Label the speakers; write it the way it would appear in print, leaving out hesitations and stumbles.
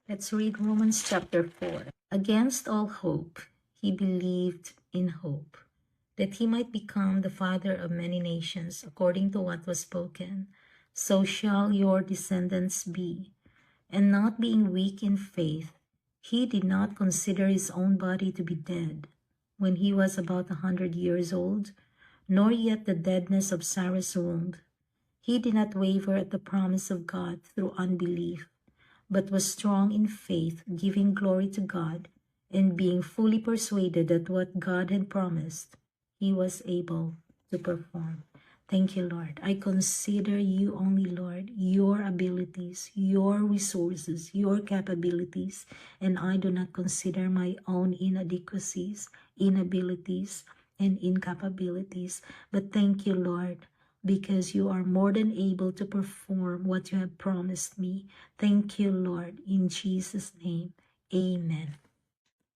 Speaker 1: Let's read Romans chapter 4. Against all hope, he believed in hope, that he might become the father of many nations, according to what was spoken. So shall your descendants be. And not being weak in faith, he did not consider his own body to be dead, when he was about 100 years old, nor yet the deadness of Sarah's womb. He did not waver at the promise of God through unbelief, but was strong in faith, giving glory to God, and being fully persuaded that what God had promised, he was able to perform. Thank you, Lord. I consider you only, Lord, your abilities, your resources, your capabilities, and I do not consider my own inadequacies, inabilities, and incapabilities. But thank you, Lord, because you are more than able to perform what you have promised me. Thank you, Lord. In Jesus' name, amen.